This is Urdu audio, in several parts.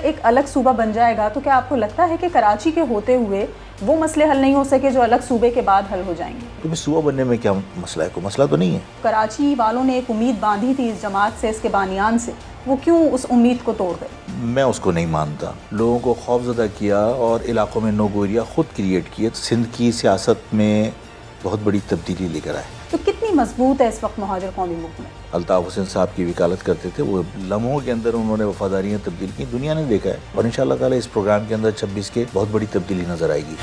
ایک الگ صوبہ بن جائے گا تو کیا آپ کو لگتا ہے کہ کراچی کے ہوتے ہوئے وہ مسئلے حل نہیں ہو سکے جو الگ صوبے کے بعد حل ہو جائیں گے؟ کیونکہ صوبہ بننے میں کیا مسئلہ ہے؟ کوئی مسئلہ تو نہیں ہے. کراچی والوں نے ایک امید باندھی تھی اس جماعت سے، اس کے بانیان سے، وہ کیوں اس امید کو توڑ گئے؟ میں اس کو نہیں مانتا. لوگوں کو خوفزدہ کیا اور علاقوں میں نوگوریا خود کریٹ کیے. سندھ کی سیاست میں بہت بڑی تبدیلی لے کر آئے. تو کتنی مضبوط ہے اس وقت مہاجر قومی موومنٹ؟ الطاف حسین صاحب کی وکالت کرتے تھے، وہ لمحوں کے اندر انہوں نے وفاداریاں تبدیل کی. دنیا نے دیکھا ہے اور انشاءاللہ تعالی اس پروگرام کے اندر 26 کے بہت بڑی تبدیلی نظر آئے گی.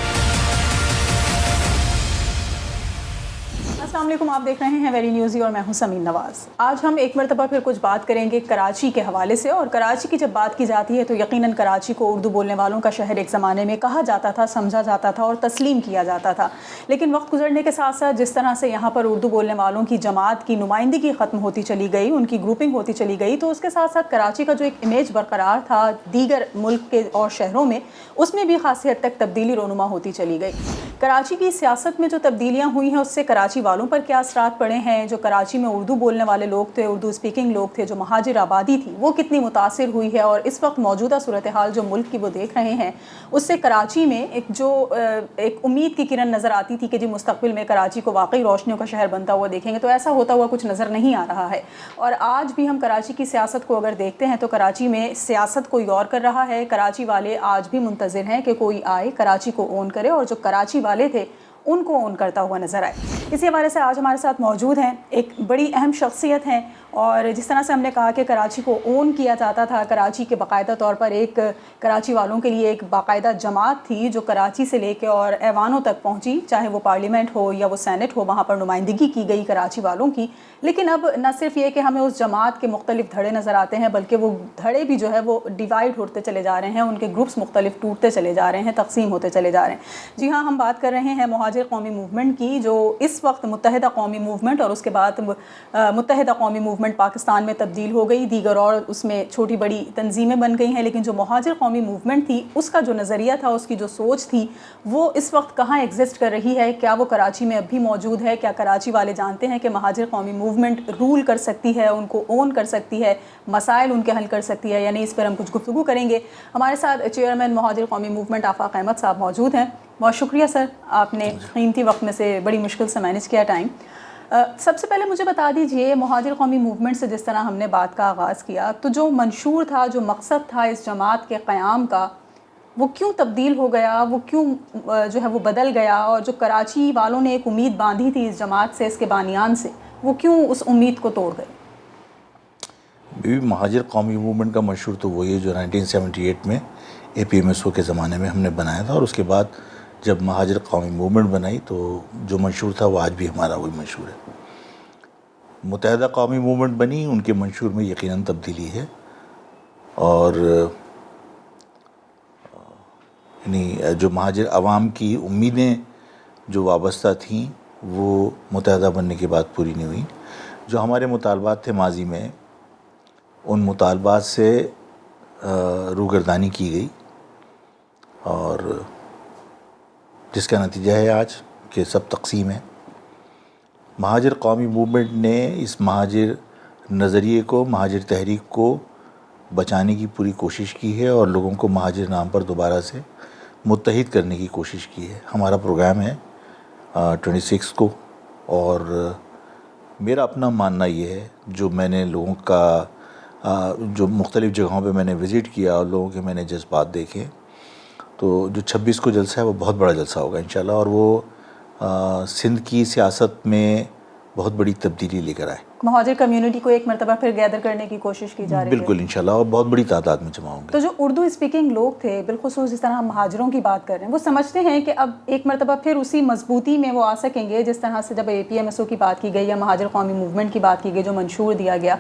السلام علیکم، آپ دیکھ رہے ہیں ویری نیوزی اور میں ہوں سمین نواز. آج ہم ایک مرتبہ پھر کچھ بات کریں گے کراچی کے حوالے سے. اور کراچی کی جب بات کی جاتی ہے تو یقیناً کراچی کو اردو بولنے والوں کا شہر ایک زمانے میں کہا جاتا تھا، سمجھا جاتا تھا اور تسلیم کیا جاتا تھا. لیکن وقت گزرنے کے ساتھ ساتھ جس طرح سے یہاں پر اردو بولنے والوں کی جماعت کی نمائندگی ختم ہوتی چلی گئی، ان کی گروپنگ ہوتی چلی گئی، تو اس کے ساتھ ساتھ کراچی کا جو ایک امیج برقرار تھا دیگر ملک کے اور شہروں میں، اس میں بھی خاصی حد تک تبدیلی رونما ہوتی چلی گئی. کراچی کی سیاست میں جو تبدیلیاں ہوئی ہیں اس سے کراچی والوں پر کیا اثرات پڑے ہیں؟ جو کراچی میں اردو بولنے والے لوگ تھے، اردو اسپیکنگ لوگ تھے، جو مہاجر آبادی تھی، وہ کتنی متاثر ہوئی ہے؟ اور اس وقت موجودہ صورتحال جو ملک کی وہ دیکھ رہے ہیں، اس سے کراچی میں ایک امید کی کرن نظر آتی تھی کہ جی مستقبل میں کراچی کو واقعی روشنیوں کا شہر بنتا ہوا دیکھیں گے، تو ایسا ہوتا ہوا کچھ نظر نہیں آ رہا ہے. اور آج بھی ہم کراچی کی سیاست کو اگر دیکھتے ہیں تو کراچی میں سیاست کوئی اور کر رہا ہے. کراچی والے آج بھی منتظر ہیں کہ کوئی آئے کراچی کو اون کرے، اور جو کراچی والے تھے ان کو اون کرتا ہوا نظر آئے. اسی حوالے سے آج ہمارے ساتھ موجود ہیں، ایک بڑی اہم شخصیت ہیں. اور جس طرح سے ہم نے کہا کہ کراچی کو اون کیا جاتا تھا، کراچی کے باقاعدہ طور پر ایک کراچی والوں کے لیے ایک باقاعدہ جماعت تھی جو کراچی سے لے کے اور ایوانوں تک پہنچی، چاہے وہ پارلیمنٹ ہو یا وہ سینٹ ہو، وہاں پر نمائندگی کی گئی کراچی والوں کی. لیکن اب نہ صرف یہ کہ ہمیں اس جماعت کے مختلف دھڑے نظر آتے ہیں، بلکہ وہ دھڑے بھی جو ہے وہ ڈیوائیڈ ہوتے چلے جا رہے ہیں، ان کے گروپس مختلف ٹوٹتے چلے جا رہے ہیں، تقسیم ہوتے چلے جا رہے ہیں. جی ہاں، ہم بات کر رہے ہیں مہاجر قومی موومنٹ کی، جو اس وقت متحدہ قومی موومنٹ اور اس کے بعد متحدہ قومی موومنٹ پاکستان میں تبدیل ہو گئی. دیگر اور اس میں چھوٹی بڑی تنظیمیں بن گئی ہیں، لیکن جو مہاجر قومی موومنٹ تھی اس کا جو نظریہ تھا، اس کی جو سوچ تھی، وہ اس وقت کہاں ایگزسٹ کر رہی ہے؟ کیا وہ کراچی میں اب بھی موجود ہے؟ کیا کراچی والے جانتے ہیں کہ مہاجر قومی موومنٹ رول کر سکتی ہے، ان کو اون کر سکتی ہے، مسائل ان کے حل کر سکتی ہے یا نہیں؟ اس پر ہم کچھ گفتگو کریں گے. ہمارے ساتھ چیئرمین مہاجر قومی موومنٹ آفاق احمد صاحب موجود ہیں. بہت شکریہ سر، آپ نے قیمتی وقت میں سے بڑی مشکل سے مینیج کیا ٹائم. سب سے پہلے مجھے بتا دیجئے، مہاجر قومی موومنٹ سے جس طرح ہم نے بات کا آغاز کیا، تو جو منشور تھا، جو مقصد تھا اس جماعت کے قیام کا، وہ کیوں تبدیل ہو گیا؟ وہ کیوں جو ہے وہ بدل گیا؟ اور جو کراچی والوں نے ایک امید باندھی تھی اس جماعت سے، اس کے بانیان سے، وہ کیوں اس امید کو توڑ گئے؟ مہاجر قومی موومنٹ کا منشور تو وہی ہے جو 1978 میں اے پی ایم ایس او کے زمانے میں ہم نے بنایا تھا. اور اس کے بعد جب مہاجر قومی موومنٹ بنائی تو جو منشور تھا وہ آج بھی ہمارا وہی منشور ہے. متحدہ قومی موومنٹ بنی، ان کے منشور میں یقیناً تبدیلی ہے. اور یعنی جو مہاجر عوام کی امیدیں جو وابستہ تھیں وہ متحدہ بننے کے بعد پوری نہیں ہوئیں. جو ہمارے مطالبات تھے ماضی میں، ان مطالبات سے روگردانی کی گئی، اور جس کا نتیجہ ہے آج کہ سب تقسیم ہے. مہاجر قومی موومنٹ نے اس مہاجر نظریے کو، مہاجر تحریک کو بچانے کی پوری کوشش کی ہے، اور لوگوں کو مہاجر نام پر دوبارہ سے متحد کرنے کی کوشش کی ہے. ہمارا پروگرام ہے 26 کو، اور میرا اپنا ماننا یہ ہے، جو میں نے لوگوں کا جو مختلف جگہوں پہ میں نے وزٹ کیا اور لوگوں کے میں نے جذبات دیکھے، تو جو 26 کو جلسہ ہے وہ بہت بڑا جلسہ ہوگا انشاءاللہ، اور وہ سندھ کی سیاست میں بہت بڑی تبدیلی لے کر آئے. مہاجر کمیونٹی کو ایک مرتبہ پھر گیدر کرنے کی کوشش کی جا رہی ہے. بالکل انشاءاللہ، اور بہت بڑی تعداد میں جمع ہوں گے. تو جو اردو اسپیکنگ لوگ تھے، بالخصوص جس طرح ہم مہاجروں کی بات کر رہے ہیں، وہ سمجھتے ہیں کہ اب ایک مرتبہ پھر اسی مضبوطی میں وہ آ سکیں گے جس طرح سے جب اے پی ایم ایس او کی بات کی گئی یا مہاجر قومی موومنٹ کی بات کی گئی، جو منشور دیا گیا.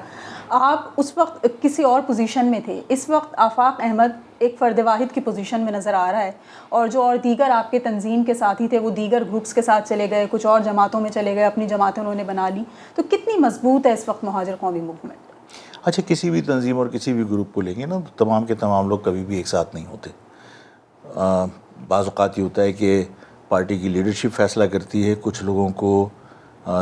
آپ اس وقت کسی اور پوزیشن میں تھے، اس وقت آفاق احمد ایک فرد واحد کی پوزیشن میں نظر آ رہا ہے، اور جو اور دیگر آپ کے تنظیم کے ساتھی تھے وہ دیگر گروپس کے ساتھ چلے گئے، کچھ اور جماعتوں میں چلے گئے، اپنی جماعتیں انہوں نے بنا لی. تو کتنی مضبوط ہے اس وقت مہاجر قومی موومنٹ؟ اچھا، کسی بھی تنظیم اور کسی بھی گروپ کو لیں گے نا، تو تمام کے تمام لوگ کبھی بھی ایک ساتھ نہیں ہوتے. بعض اوقات یہ ہوتا ہے کہ پارٹی کی لیڈرشپ فیصلہ کرتی ہے کچھ لوگوں کو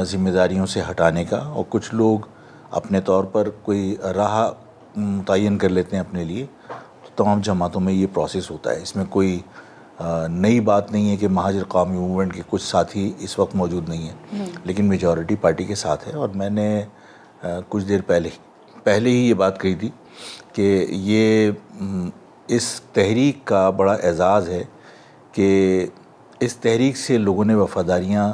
ذمہ داریوں سے ہٹانے کا، اور کچھ لوگ اپنے طور پر کوئی راہ متعین کر لیتے ہیں اپنے لیے. تو تمام جماعتوں میں یہ پروسیس ہوتا ہے. اس میں کوئی نئی بات نہیں ہے کہ مہاجر قومی موومنٹ کے کچھ ساتھی اس وقت موجود نہیں ہیں, لیکن میجورٹی پارٹی کے ساتھ ہے. اور میں نے کچھ دیر پہلے ہی یہ بات کہی تھی کہ یہ اس تحریک کا بڑا اعزاز ہے کہ اس تحریک سے لوگوں نے وفاداریاں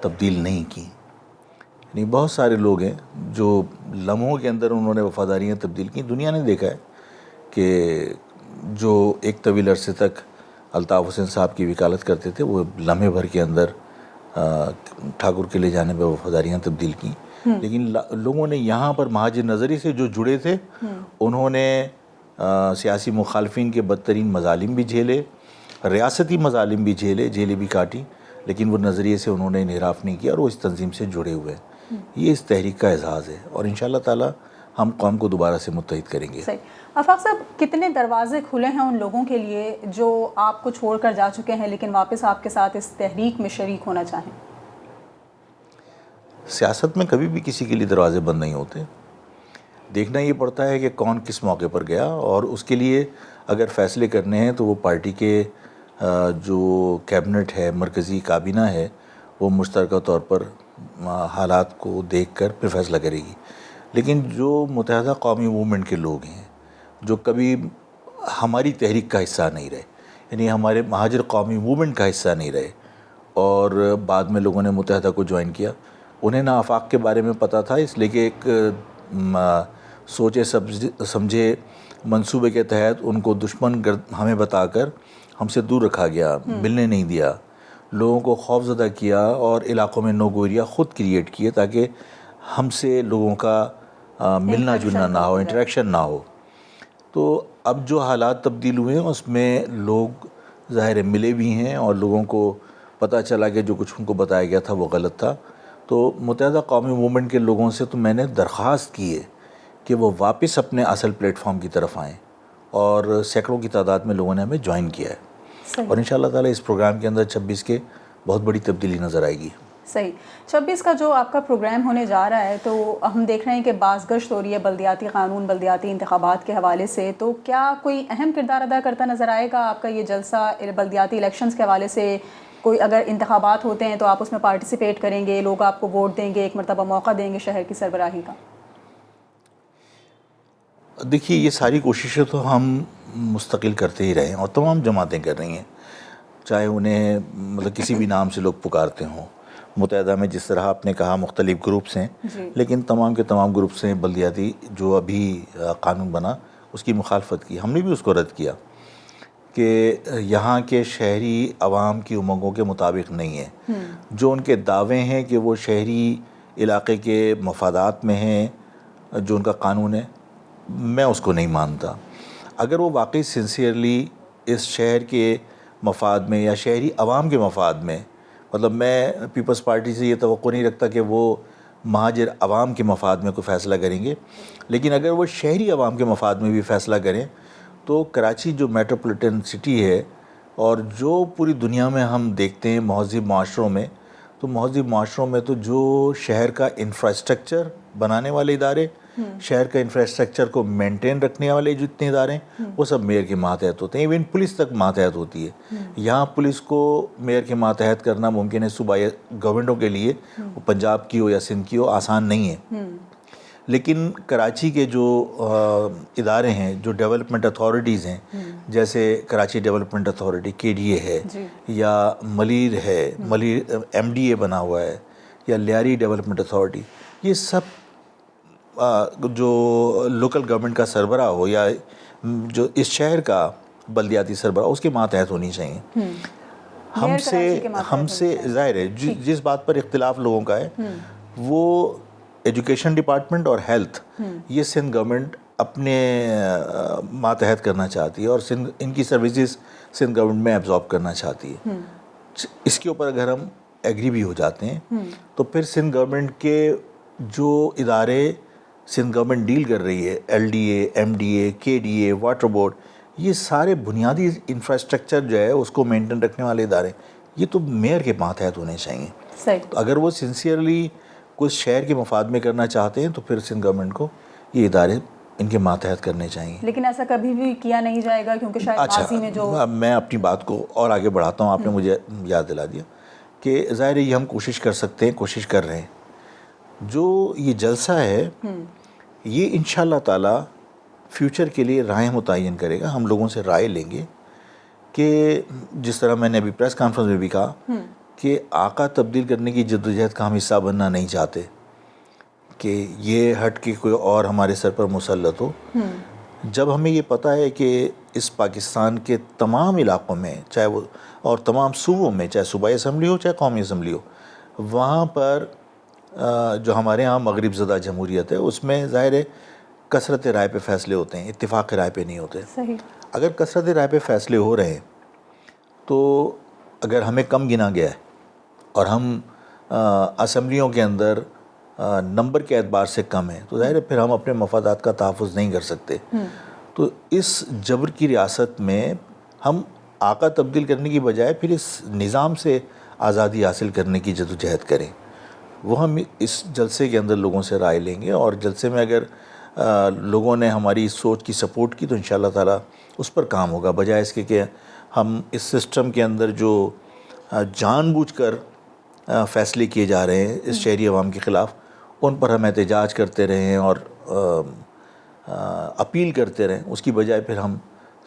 تبدیل نہیں کی. یعنی بہت سارے لوگ ہیں جو لمحوں کے اندر انہوں نے وفاداریاں تبدیل کی. دنیا نے دیکھا ہے کہ جو ایک طویل عرصے تک الطاف حسین صاحب کی وکالت کرتے تھے, وہ لمحے بھر کے اندر ٹھاکر کے لے جانے پہ وفاداریاں تبدیل کی. لیکن لوگوں نے یہاں پر مہاجر نظری سے جو جڑے تھے, انہوں نے سیاسی مخالفین کے بدترین مظالم بھی جھیلے, ریاستی مظالم بھی جھیلے, جیلیں بھی کاٹی, لیکن وہ نظریے سے انہوں نے انحراف نہیں کیا اور وہ اس تنظیم سے جڑے ہوئے ہیں. یہ اس تحریک کا اعزاز ہے اور انشاءاللہ تعالی ہم قوم کو دوبارہ سے متحد کریں گے. صحیح. آفاق صاحب, کتنے دروازے کھلے ہیں ان لوگوں کے لیے جو آپ کو چھوڑ کر جا چکے ہیں لیکن واپس آپ کے ساتھ اس تحریک میں شریک ہونا چاہیں؟ سیاست میں کبھی بھی کسی کے لیے دروازے بند نہیں ہوتے. دیکھنا یہ پڑتا ہے کہ کون کس موقع پر گیا, اور اس کے لیے اگر فیصلے کرنے ہیں تو وہ پارٹی کے جو کیبنٹ ہے, مرکزی کابینہ ہے, وہ مشترکہ طور پر حالات کو دیکھ کر پھر فیصلہ کرے گی. لیکن جو متحدہ قومی موومنٹ کے لوگ ہیں جو کبھی ہماری تحریک کا حصہ نہیں رہے, یعنی ہمارے مہاجر قومی موومنٹ کا حصہ نہیں رہے, اور بعد میں لوگوں نے متحدہ کو جوائن کیا, انہیں نہ آفاق کے بارے میں پتہ تھا, اس لیے کہ ایک سوچے سمجھے منصوبے کے تحت ان کو دشمن ہمیں بتا کر ہم سے دور رکھا گیا, ملنے نہیں دیا, لوگوں کو خوف زدہ کیا اور علاقوں میں نو گو ایریا خود کریٹ کیے تاکہ ہم سے لوگوں کا ملنا جلنا نہ ہو, انٹریکشن نہ ہو. تو اب جو حالات تبدیل ہوئے ہیں اس میں لوگ ظاہر ملے بھی ہیں اور لوگوں کو پتہ چلا کہ جو کچھ ان کو بتایا گیا تھا وہ غلط تھا. تو متحدہ قومی موومنٹ کے لوگوں سے تو میں نے درخواست کی ہے کہ وہ واپس اپنے اصل پلیٹ فارم کی طرف آئیں, اور سینکڑوں کی تعداد میں لوگوں نے ہمیں جوائن کیا ہے. اور انشاءاللہ تعالی اس پروگرام کے اندر 26 کے بہت بڑی تبدیلی نظر آئے گی. صحیح. 26 کا جو آپ کا پروگرام ہونے جا رہا ہے تو ہم دیکھ رہے ہیں کہ بعض گشت ہو رہی ہے بلدیاتی قانون, بلدیاتی انتخابات کے حوالے سے, تو کیا کوئی اہم کردار ادا کرتا نظر آئے گا آپ کا یہ جلسہ بلدیاتی الیکشنز کے حوالے سے؟ کوئی اگر انتخابات ہوتے ہیں تو آپ اس میں پارٹیسپیٹ کریں گے, لوگ آپ کو ووٹ دیں گے, ایک مرتبہ موقع دیں گے شہر کی سربراہی کا؟ دیکھیے, یہ ساری کوششیں تو ہم مستقل کرتے ہی رہے ہیں اور تمام جماعتیں کر رہی ہیں, چاہے انہیں مطلب کسی بھی نام سے لوگ پکارتے ہوں. متحدہ میں جس طرح آپ نے کہا مختلف گروپس ہیں, لیکن تمام کے تمام گروپس ہیں بلدیاتی جو ابھی قانون بنا اس کی مخالفت کی. ہم نے بھی اس کو رد کیا کہ یہاں کے شہری عوام کی امنگوں کے مطابق نہیں ہے. جو ان کے دعوے ہیں کہ وہ شہری علاقے کے مفادات میں ہیں, جو ان کا قانون ہے, میں اس کو نہیں مانتا. اگر وہ واقعی سنسیئرلی اس شہر کے مفاد میں یا شہری عوام کے مفاد میں, مطلب میں پیپلز پارٹی سے یہ توقع نہیں رکھتا کہ وہ مہاجر عوام کے مفاد میں کوئی فیصلہ کریں گے, لیکن اگر وہ شہری عوام کے مفاد میں بھی فیصلہ کریں تو کراچی جو میٹروپولیٹن سٹی ہے اور جو پوری دنیا میں ہم دیکھتے ہیں مہذب معاشروں میں, تو مہذب معاشروں میں تو جو شہر کا انفراسٹرکچر بنانے والے ادارے, شہر کا انفراسٹرکچر کو مینٹین رکھنے والے جتنے ادارے ہیں وہ سب میئر کے ماتحت ہوتے ہیں. ایون پولیس تک ماتحت ہوتی ہے. یہاں پولیس کو میئر کے ماتحت کرنا ممکن ہے صوبائی گورنمنٹوں کے لیے, وہ پنجاب کی ہو یا سندھ کی ہو, آسان نہیں ہے. لیکن کراچی کے جو ادارے ہیں, جو ڈیولپمنٹ اتھارٹیز ہیں, جیسے کراچی ڈیولپمنٹ اتھارٹی KDA ہے, یا ملیر ہے, ملیر MDA بنا ہوا ہے, یا لیاری ڈیولپمنٹ اتھارٹی, یہ سب جو لوکل گورنمنٹ کا سربراہ ہو یا جو اس شہر کا بلدیاتی سربراہ, اس کے ماتحت ہونی چاہیے. ہم سے ظاہر ہے جس بات پر اختلاف لوگوں کا ہے وہ ایجوکیشن ڈپارٹمنٹ اور ہیلتھ, یہ سندھ گورنمنٹ اپنے ماتحت کرنا چاہتی ہے اور ان کی سروسز سندھ گورنمنٹ میں ایبزارب کرنا چاہتی ہے. اس کے اوپر اگر ہم ایگری بھی ہو جاتے ہیں تو پھر سندھ گورنمنٹ کے جو ادارے سندھ گورنمنٹ ڈیل کر رہی ہے, LDA, MDA, KDA, water board, یہ سارے بنیادی انفراسٹرکچر جو ہے اس کو مینٹین رکھنے والے ادارے, یہ تو میئر کے ماتحت ہونے چاہیے. تو اگر وہ سنسیئرلی کچھ شہر کے مفاد میں کرنا چاہتے ہیں تو پھر سندھ گورنمنٹ کو یہ ادارے ان کے ماتحت کرنے چاہیے. لیکن ایسا کبھی بھی کیا نہیں جائے گا کیونکہ شاید ماضی میں جو میں اپنی بات کو اور آگے بڑھاتا ہوں. آپ نے مجھے یاد دلا دیا کہ ظاہر ہے یہ ہم کوشش کر سکتے ہیں, کوشش کر رہے ہیں. جو یہ جلسہ ہے یہ انشاءاللہ تعالی فیوچر کے لیے رائے متعین کرے گا. ہم لوگوں سے رائے لیں گے کہ جس طرح میں نے ابھی پریس کانفرنس میں بھی کہا کہ آقا تبدیل کرنے کی جدوجہد کا ہم حصہ بننا نہیں چاہتے کہ یہ ہٹ کے کوئی اور ہمارے سر پر مسلط ہو. جب ہمیں یہ پتہ ہے کہ اس پاکستان کے تمام علاقوں میں چاہے وہ اور تمام صوبوں میں چاہے صوبائی اسمبلی ہو چاہے قومی اسمبلی ہو, وہاں پر جو ہمارے ہاں مغرب زدہ جمہوریت ہے اس میں ظاہر ہے کثرت رائے پہ فیصلے ہوتے ہیں, اتفاق رائے پہ نہیں ہوتے. صحیح. اگر کثرت رائے پہ فیصلے ہو رہے ہیں تو اگر ہمیں کم گنا گیا ہے اور ہم اسمبلیوں کے اندر نمبر کے اعتبار سے کم ہیں تو ظاہر ہے پھر ہم اپنے مفادات کا تحفظ نہیں کر سکتے. تو اس جبر کی ریاست میں ہم آقا تبدیل کرنے کی بجائے پھر اس نظام سے آزادی حاصل کرنے کی جدوجہد کریں. وہ ہم اس جلسے کے اندر لوگوں سے رائے لیں گے اور جلسے میں اگر لوگوں نے ہماری اس سوچ کی سپورٹ کی تو انشاءاللہ تعالی اس پر کام ہوگا, بجائے اس کے کہ ہم اس سسٹم کے اندر جو جان بوجھ کر فیصلے کیے جا رہے ہیں اس شہری عوام کے خلاف ان پر ہم احتجاج کرتے رہیں اور اپیل کرتے رہیں. اس کی بجائے پھر ہم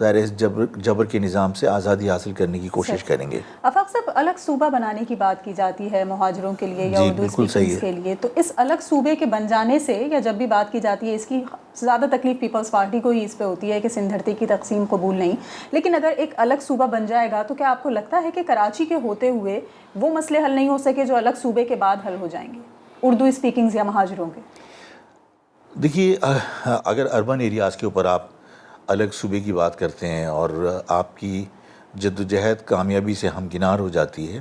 ظاہر اس جبر کے نظام سے آزادی حاصل کرنے کی کوشش کریں گے. آفاق صاحب, الگ صوبہ بنانے کی بات کی جاتی ہے مہاجروں کے لیے یا اردو اسپیکرز کے لیے, تو اس الگ صوبے کے بن جانے سے یا جب بھی بات کی جاتی ہے اس کی زیادہ تکلیف پیپلز پارٹی کو ہی اس پہ ہوتی ہے کہ سندھ دھرتی کی تقسیم قبول نہیں. لیکن اگر ایک الگ صوبہ بن جائے گا تو کیا آپ کو لگتا ہے کہ کراچی کے ہوتے ہوئے وہ مسئلے حل نہیں ہو سکے جو الگ صوبے کے بعد حل ہو جائیں گے اردو اسپیکنگز یا مہاجروں کے؟ دیکھیے, اگر اربن ایریاز کے اوپر آپ الگ صوبے کی بات کرتے ہیں اور آپ کی جدوجہد کامیابی سے ہمکنار ہو جاتی ہے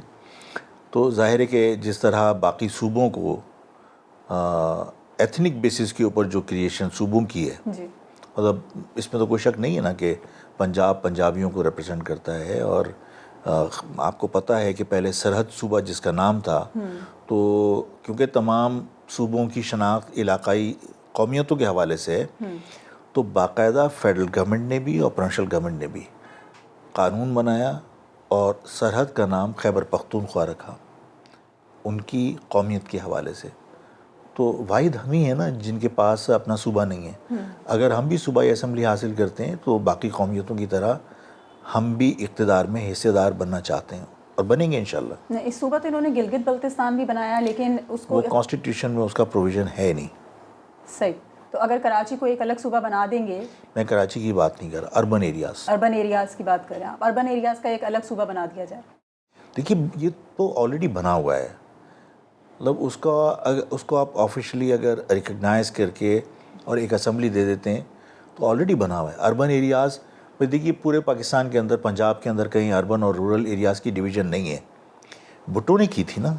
تو ظاہر ہے کہ جس طرح باقی صوبوں کو ایتھنک بیسس کے اوپر جو کریشن صوبوں کی ہے, مطلب اس میں تو کوئی شک نہیں ہے نا کہ پنجاب پنجابیوں کو ریپرزینٹ کرتا ہے. اور آپ کو پتہ ہے کہ پہلے سرحد صوبہ جس کا نام تھا تو کیونکہ تمام صوبوں کی شناخت علاقائی قومیتوں کے حوالے سے ہے تو باقاعدہ فیڈرل گورنمنٹ نے بھی اور پروونشل گورنمنٹ نے بھی قانون بنایا اور سرحد کا نام خیبر پختونخوا رکھا ان کی قومیت کے حوالے سے. تو واحد ہم ہی ہیں نا جن کے پاس اپنا صوبہ نہیں ہے. اگر ہم بھی صوبائی اسمبلی حاصل کرتے ہیں تو باقی قومیتوں کی طرح ہم بھی اقتدار میں حصے دار بننا چاہتے ہیں اور بنیں گے انشاءاللہ. اس صوبہ تو انہوں نے گلگت بلتستان بھی بنایا لیکن اس کو وہ کانسٹیٹیوشن میں اس کا پروویژن ہے نہیں. صحیح. تو اگر کراچی کو ایک الگ صوبہ بنا دیں گے, میں کراچی کی بات نہیں کر رہا, اربن ایریاز کی بات کر رہے ہیں آپ, اربن ایریاز کا ایک الگ صوبہ بنا دیا جائے. دیکھیے یہ تو آلریڈی بنا ہوا ہے, مطلب اس کو آپ آفیشلی اگر ریکگنائز کر کے اور ایک اسمبلی دے دیتے ہیں تو آلریڈی بنا ہوا ہے. اربن ایریاز میں دیکھیے پورے پاکستان کے اندر پنجاب کے اندر کہیں اربن اور رورل ایریاز کی ڈویژن نہیں ہے. بھٹو نے کی تھی نا,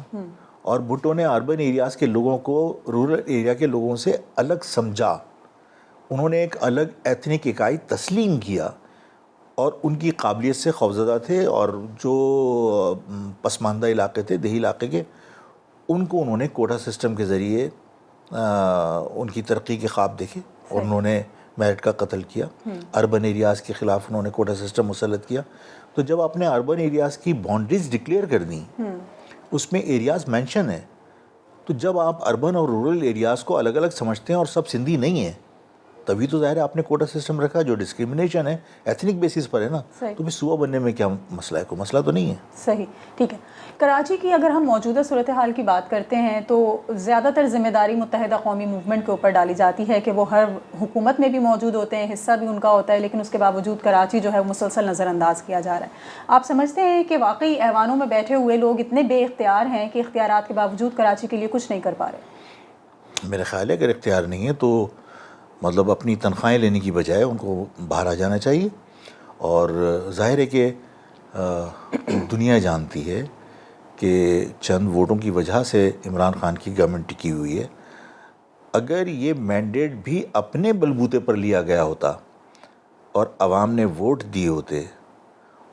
اور بھٹو نے اربن ایریاز کے لوگوں کو رورل ایریا کے لوگوں سے الگ سمجھا. انہوں نے ایک الگ ایتھنک اکائی تسلیم کیا اور ان کی قابلیت سے خوفزدہ تھے, اور جو پسماندہ علاقے تھے دیہی علاقے کے ان کو انہوں نے کوٹا سسٹم کے ذریعے ان کی ترقی کے خواب دیکھے اور انہوں نے میرٹ کا قتل کیا. اربن ایریاز کے خلاف انہوں نے کوٹا سسٹم مسلط کیا. تو جب آپ نے اربن ایریاز کی باؤنڈریز ڈکلیئر کر دیں, اس میں ایریاز مینشن ہے, تو جب آپ اربن اور رورل ایریاز کو الگ الگ سمجھتے ہیں اور سب سندھی نہیں ہیں تبھی تو ظاہر ہے آپ نے کوٹا سسٹم رکھا جو ڈسکریمنیشن ہے ایتھنک بیسس پر ہے نا. تو پھر صوبہ بننے میں کیا مسئلہ ہے, کوئی مسئلہ تو نہیں ہے. صحیح, ٹھیک ہے. کراچی کی اگر ہم موجودہ صورتحال کی بات کرتے ہیں تو زیادہ تر ذمہ داری متحدہ قومی موومنٹ کے اوپر ڈالی جاتی ہے کہ وہ ہر حکومت میں بھی موجود ہوتے ہیں, حصہ بھی ان کا ہوتا ہے, لیکن اس کے باوجود کراچی جو ہے مسلسل نظر انداز کیا جا رہا ہے. آپ سمجھتے ہیں کہ واقعی ایوانوں میں بیٹھے ہوئے لوگ اتنے بے اختیار ہیں کہ اختیارات کے باوجود کراچی کے لیے کچھ نہیں کر پا رہے؟ میرا خیال ہے اگر اختیار نہیں ہے تو مطلب اپنی تنخواہیں لینے کی بجائے ان کو باہر آ جانا چاہیے. اور ظاہر ہے کہ دنیا جانتی ہے کہ چند ووٹوں کی وجہ سے عمران خان کی گورنمنٹ ٹکی ہوئی ہے. اگر یہ مینڈیٹ بھی اپنے بلبوتے پر لیا گیا ہوتا اور عوام نے ووٹ دیے ہوتے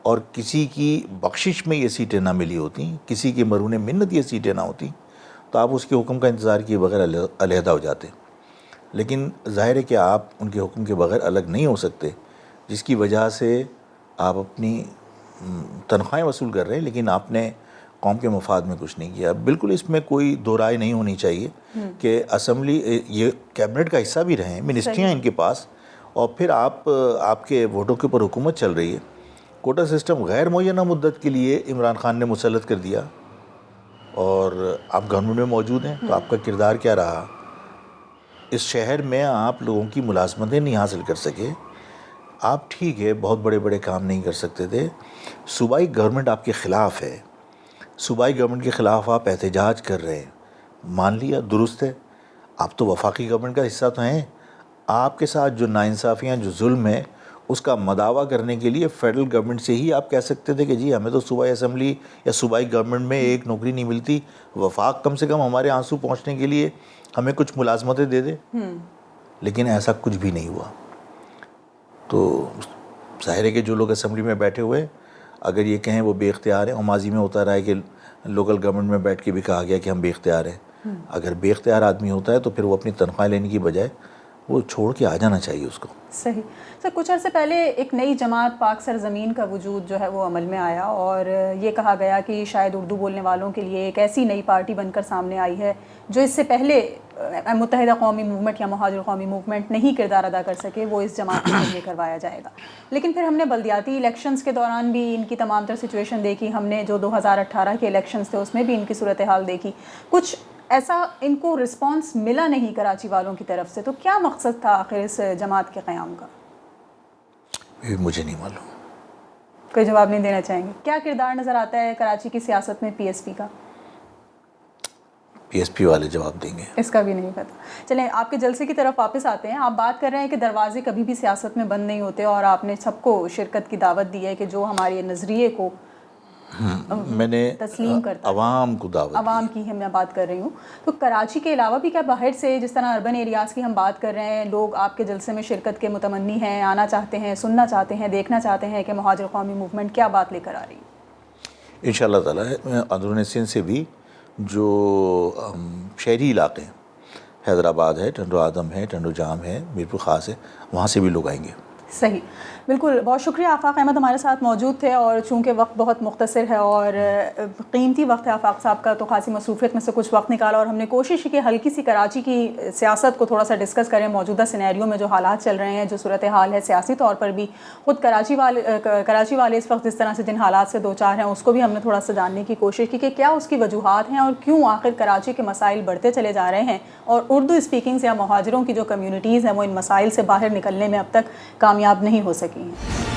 اور کسی کی بخشش میں یہ سیٹیں نہ ملی ہوتی, کسی کی مرہون منت یہ سیٹیں نہ ہوتی, تو آپ اس کے حکم کا انتظار کیے بغیر علیحدہ ہو جاتے. لیکن ظاہر ہے کہ آپ ان کے حکم کے بغیر الگ نہیں ہو سکتے، جس کی وجہ سے آپ اپنی تنخواہیں وصول کر رہے ہیں لیکن آپ نے قوم کے مفاد میں کچھ نہیں کیا۔ بالکل اس میں کوئی دو رائے نہیں ہونی چاہیے کہ اسمبلی یہ کیبنٹ کا حصہ بھی رہے ہیں، منسٹریاں ان کے پاس، اور پھر آپ کے ووٹوں کے اوپر حکومت چل رہی ہے۔ کوٹا سسٹم غیر معینہ مدت کے لیے عمران خان نے مسلط کر دیا اور آپ گورنمنٹ میں موجود ہیں، تو آپ کا کردار کیا رہا؟ اس شہر میں آپ لوگوں کی ملازمتیں نہیں حاصل کر سکے، آپ ٹھیک ہے بہت بڑے بڑے کام نہیں کر سکتے تھے، صوبائی گورنمنٹ آپ کے خلاف ہے، صوبائی گورنمنٹ کے خلاف آپ احتجاج کر رہے ہیں، مان لیا درست ہے، آپ تو وفاقی گورنمنٹ کا حصہ تو ہیں، آپ کے ساتھ جو ناانصافیاں جو ظلم ہے اس کا مداوع کرنے کے لیے فیڈرل گورنمنٹ سے ہی آپ کہہ سکتے تھے کہ جی ہمیں تو صوبائی اسمبلی یا صوبائی گورنمنٹ میں ایک نوکری نہیں ملتی، وفاق کم سے کم ہمارے آنسو پہنچنے کے لیے ہمیں کچھ ملازمتیں دے دے، لیکن ایسا کچھ بھی نہیں ہوا۔ تو ظاہر ہے کہ جو لوگ اسمبلی میں بیٹھے ہوئے اگر یہ کہیں وہ بے اختیار ہیں، اور ماضی میں ہوتا رہا ہے کہ لوکل گورنمنٹ میں بیٹھ کے بھی کہا گیا کہ ہم بے اختیار ہیں، اگر بے اختیار آدمی ہوتا ہے تو پھر وہ اپنی تنخواہ لینے کی بجائے وہ چھوڑ کے آ جانا چاہیے اس کو۔ صحیح سر، کچھ عرصے پہلے ایک نئی جماعت پاک سرزمین کا وجود جو ہے وہ عمل میں آیا اور یہ کہا گیا کہ شاید اردو بولنے والوں کے لیے ایک ایسی نئی پارٹی بن کر سامنے آئی ہے جو اس سے پہلے متحدہ قومی موومنٹ یا مہاجر قومی موومنٹ نہیں کردار ادا کر سکے، وہ اس جماعت کے ذریعے کروایا جائے گا۔ لیکن پھر ہم نے بلدیاتی الیکشنز کے دوران بھی ان کی تمام تر سچویشن دیکھی، ہم نے جو 2018 کے الیکشنز تھے اس میں بھی ان کی صورتحال دیکھی، کچھ ایسا ان کو رسپانس ملا نہیں کراچی والوں کی طرف سے۔ تو کیا مقصد تھا آخر اس جماعت کے قیام کا؟ مجھے نہیں معلوم۔ کوئی جواب نہیں دینا چاہیں گے؟ کیا کردار نظر آتا ہے کراچی کی سیاست میں پی ایس پی کا؟ پی ایس پی والے جواب دیں گے، اس کا بھی نہیں پتہ۔ چلیں آپ کے جلسے کی طرف واپس آتے ہیں۔ آپ بات کر رہے ہیں کہ دروازے کبھی بھی سیاست میں بند نہیں ہوتے اور آپ نے سب کو شرکت کی دعوت دی ہے کہ جو ہمارے نظریے کو میں نے تسلیم کرتا ہے، عوام کو دعوت عوام کی میں بات کر رہی ہوں۔ تو کراچی کے علاوہ بھی کیا باہر سے، جس طرح اربن ایریاز کی ہم بات کر رہے ہیں، لوگ آپ کے جلسے میں شرکت کے متمنی ہیں، آنا چاہتے ہیں، سننا چاہتے ہیں، دیکھنا چاہتے ہیں کہ مہاجر قومی موومنٹ کیا بات لے کر آ رہی ہے؟ ان شاء اللہ تعالیٰ اندرون سندھ سے بھی جو شہری علاقے ہیں، حیدرآباد ہے، ٹنڈو آدم ہے، ٹنڈو جام ہے، میرپور خاص ہے، وہاں سے بھی لوگ آئیں گے۔ صحیح، بالکل۔ بہت شکریہ، آفاق احمد ہمارے ساتھ موجود تھے، اور چونکہ وقت بہت مختصر ہے اور قیمتی وقت ہے آفاق صاحب کا، تو خاصی مصروفیت میں سے کچھ وقت نکالا اور ہم نے کوشش کی کہ ہلکی سی کراچی کی سیاست کو تھوڑا سا ڈسکس کریں، موجودہ سینیریو میں جو حالات چل رہے ہیں، جو صورتحال ہے سیاسی طور پر بھی، خود کراچی والے اس وقت جس طرح سے جن حالات سے دو چار ہیں اس کو بھی ہم نے تھوڑا سا جاننے کی کوشش کی کہ کیا اس کی وجوہات ہیں اور کیوں آخر کراچی کے مسائل بڑھتے چلے جا رہے ہیں، اور اردو اسپیکنگ یا مہاجروں کی جو کمیونٹیز ہیں وہ ان مسائل سے باہر نکلنے میں اب تک کامیاب نہیں ہو سکی ہیں۔